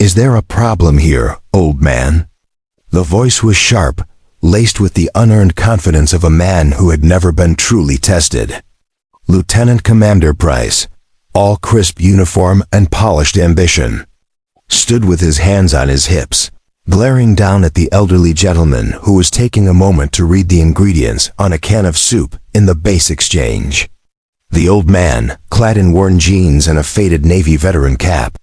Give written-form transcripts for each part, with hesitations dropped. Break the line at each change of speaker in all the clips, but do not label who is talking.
Is there a problem here, old man? The voice was sharp, laced with the unearned confidence of a man who had never been truly tested. Lieutenant Commander Price, all crisp uniform and polished ambition, stood with his hands on his hips, glaring down at the elderly gentleman who was taking a moment to read the ingredients on a can of soup in the base exchange. The old man, clad in worn jeans and a faded Navy veteran cap,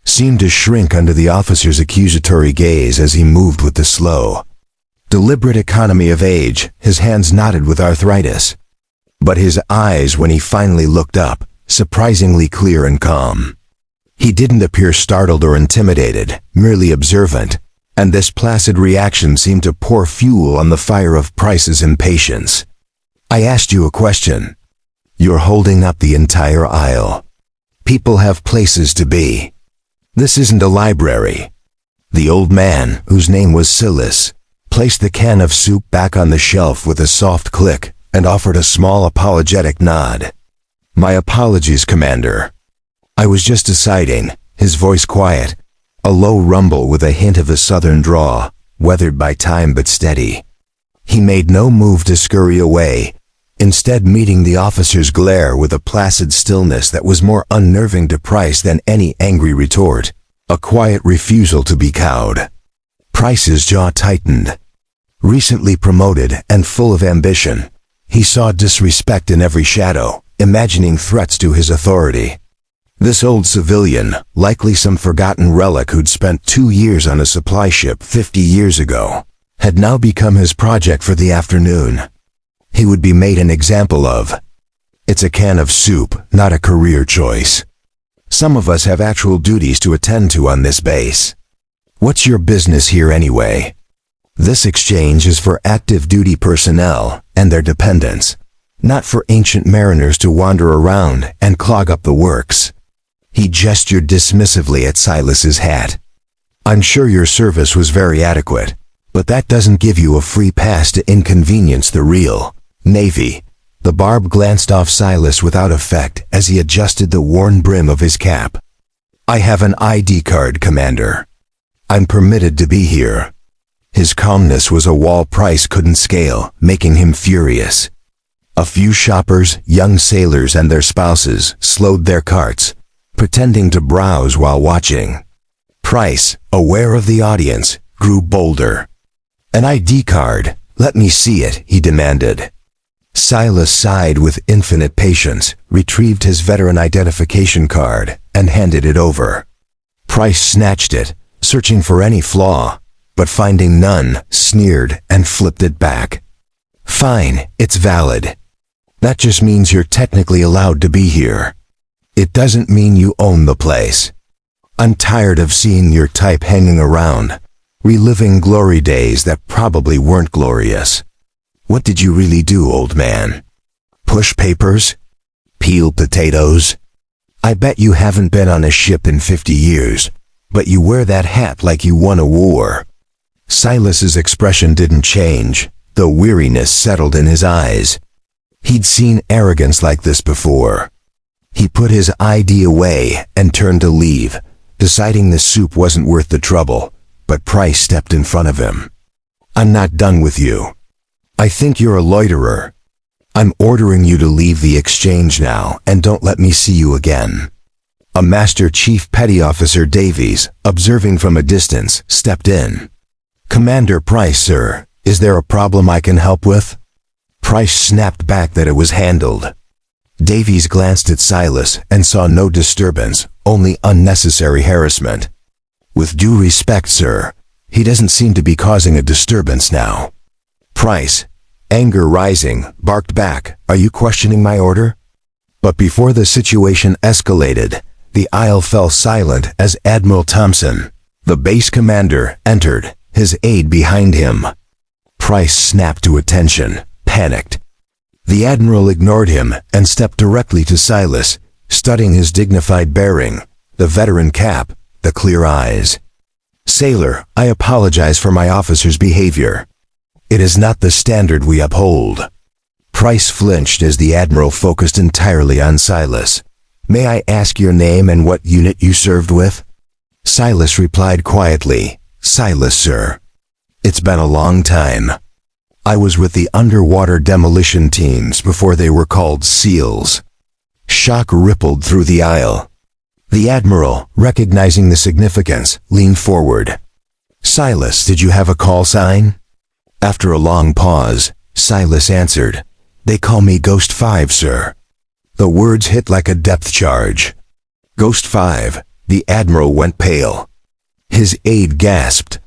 seemed to shrink under the officer's accusatory gaze as he moved with the slow, deliberate economy of age. His hands knotted with arthritis, but his eyes, when he finally looked up, surprisingly clear and calm. He didn't appear startled or intimidated, merely observant, and this placid reaction seemed to pour fuel on the fire of Price's impatience. I asked you a question. You're holding up the entire aisle. People have places to be. This isn't a library. The old man, whose name was Silas, placed the can of soup back on the shelf with a soft click and offered a small apologetic nod. My apologies, Commander. I was just deciding, his voice quiet, a low rumble with a hint of a southern drawl, weathered by time but steady. He made no move to scurry away, instead meeting the officer's glare with a placid stillness that was more unnerving to Price than any angry retort, a quiet refusal to be cowed. Price's jaw tightened. Recently promoted and full of ambition, he saw disrespect in every shadow, imagining threats to his authority. This old civilian, likely some forgotten relic who'd spent 2 years on a supply ship 50 years ago, had now become his project for the afternoon. He would be made an example of. It's a can of soup, not a career choice. Some of us have actual duties to attend to on this base. What's your business here anyway? This exchange is for active duty personnel and their dependents, not for ancient mariners to wander around and clog up the works. He gestured dismissively at Silas's hat. I'm sure your service was very adequate, but that doesn't give you a free pass to inconvenience the real Navy. The barb glanced off Silas without effect as he adjusted the worn brim of his cap. I have an ID card, Commander. I'm permitted to be here. His calmness was a wall Price couldn't scale, making him furious. A few shoppers, young sailors and their spouses, slowed their carts, pretending to browse while watching. Price, aware of the audience, grew bolder. An ID card, let me see it, he demanded. Silas sighed with infinite patience, retrieved his veteran identification card, and handed it over. Price snatched it, searching for any flaw, but finding none, sneered and flipped it back. Fine, it's valid. That just means you're technically allowed to be here. It doesn't mean you own the place. I'm tired of seeing your type hanging around, reliving glory days that probably weren't glorious. What did you really do, old man? Push papers? Peel potatoes? I bet you haven't been on a ship in 50 years, but you wear that hat like you won a war. Silas's expression didn't change, though weariness settled in his eyes. He'd seen arrogance like this before. He put his ID away and turned to leave, deciding the soup wasn't worth the trouble, but Price stepped in front of him. I'm not done with you. I think you're a loiterer. I'm ordering you to leave the exchange now and don't let me see you again. A Master Chief Petty Officer Davies, observing from a distance, stepped in. Commander Price, sir, is there a problem I can help with? Price snapped back that it was handled. Davies glanced at Silas and saw no disturbance, only unnecessary harassment. With due respect, sir, he doesn't seem to be causing a disturbance now. Price, anger rising, barked back, Are you questioning my order? But before the situation escalated, the aisle fell silent as Admiral Thompson, the base commander, entered, his aide behind him. Price snapped to attention, panicked. The Admiral ignored him and stepped directly to Silas, studying his dignified bearing, the veteran cap, the clear eyes. Sailor, I apologize for my officer's behavior. It is not the standard we uphold. Price flinched as the Admiral focused entirely on Silas. May I ask your name and what unit you served with? Silas replied quietly, "Silas, sir. It's been a long time. I was with the underwater demolition teams before they were called SEALs." Shock rippled through the aisle. The Admiral, recognizing the significance, leaned forward. "Silas, did you have a call sign?" After a long pause, Silas answered, "They call me Ghost 5, sir." The words hit like a depth charge. "Ghost 5, the Admiral went pale. His aide gasped.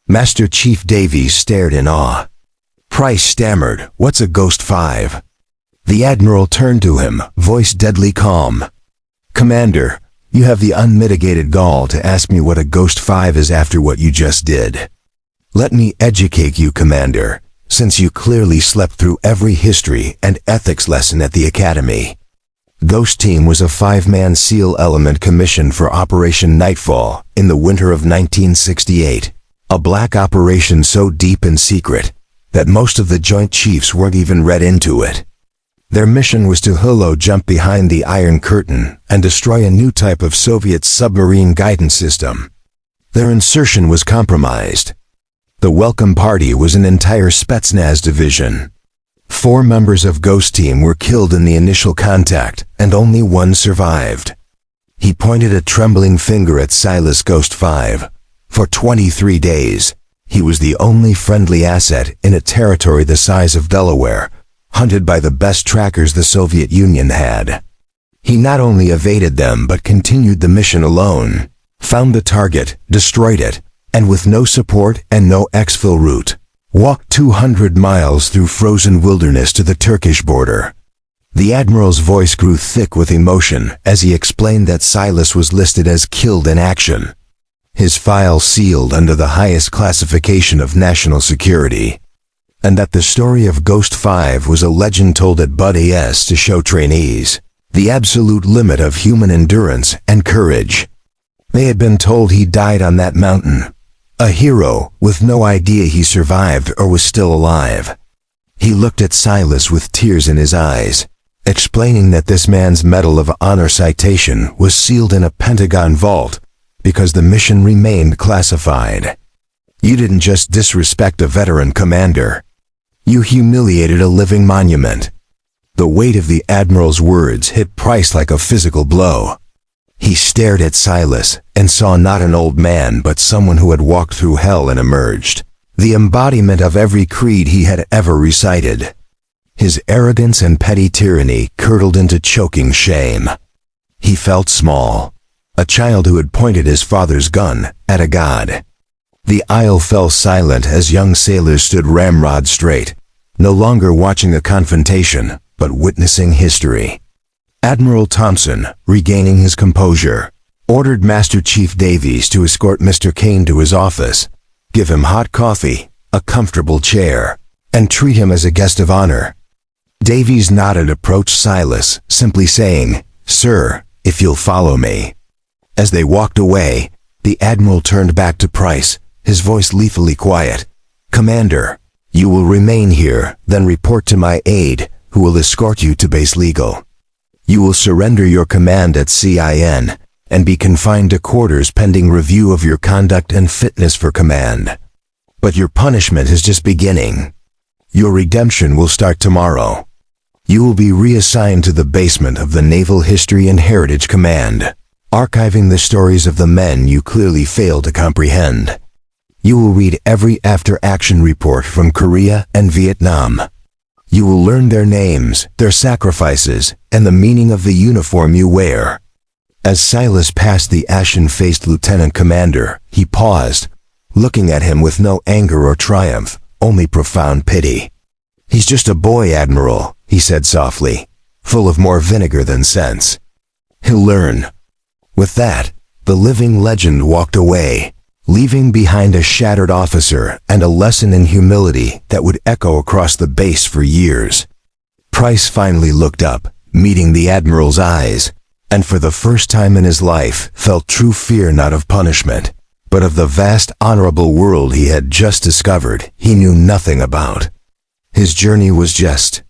Master Chief Davies stared in awe. Price stammered, "What's a Ghost 5? The Admiral turned to him, voice deadly calm. "Commander, you have the unmitigated gall to ask me what a Ghost 5 is after what you just did. Let me educate you, Commander, since you clearly slept through every history and ethics lesson at the Academy. Ghost Team was a 5-man SEAL element commissioned for Operation Nightfall in the winter of 1968, a black operation so deep and secret that most of the Joint Chiefs weren't even read into it. Their mission was to holo jump behind the Iron Curtain and destroy a new type of Soviet submarine guidance system. Their insertion was compromised. The welcome party was an entire Spetsnaz division. 4 members of Ghost Team were killed in the initial contact, and only one survived." He pointed a trembling finger at Silas Ghost 5. For 23 days, he was the only friendly asset in a territory the size of Delaware, hunted by the best trackers the Soviet Union had. He not only evaded them but continued the mission alone, found the target, destroyed it, and with no support and no exfil route, walked 200 miles through frozen wilderness to the Turkish border. The Admiral's voice grew thick with emotion as he explained that Silas was listed as killed in action, his file sealed under the highest classification of national security, and that the story of Ghost 5 was a legend told at Bud AS to show trainees the absolute limit of human endurance and courage. They had been told he died on that mountain, a hero with no idea he survived or was still alive. He looked at Silas with tears in his eyes, explaining that this man's Medal of Honor citation was sealed in a Pentagon vault because the mission remained classified. "You didn't just disrespect a veteran, Commander. You humiliated a living monument." The weight of the Admiral's words hit Price like a physical blow. He stared at Silas and saw not an old man but someone who had walked through hell and emerged, the embodiment of every creed he had ever recited. His arrogance and petty tyranny curdled into choking shame. He felt small, a child who had pointed his father's gun at a god. The aisle fell silent as young sailors stood ramrod straight, no longer watching the confrontation, but witnessing history. Admiral Thompson, regaining his composure, ordered Master Chief Davies to escort Mr. Kane to his office, give him hot coffee, a comfortable chair, and treat him as a guest of honor. Davies nodded, approached Silas, simply saying, "Sir, if you'll follow me." As they walked away, the Admiral turned back to Price, his voice lethally quiet. "Commander, you will remain here, then report to my aide, who will escort you to base legal. You will surrender your command at CIN and be confined to quarters pending review of your conduct and fitness for command. But your punishment is just beginning. Your redemption will start tomorrow. You will be reassigned to the basement of the Naval History and Heritage Command, archiving the stories of the men you clearly fail to comprehend. You will read every after-action report from Korea and Vietnam. You will learn their names, their sacrifices, and the meaning of the uniform you wear." As Silas passed the ashen-faced lieutenant commander, he paused, looking at him with no anger or triumph, only profound pity. "He's just a boy, Admiral," he said softly, full of more vinegar than sense. "He'll learn." With that, the living legend walked away, leaving behind a shattered officer and a lesson in humility that would echo across the base for years. Price finally looked up, meeting the Admiral's eyes, and for the first time in his life felt true fear not of punishment, but of the vast honorable world he had just discovered he knew nothing about. His journey was just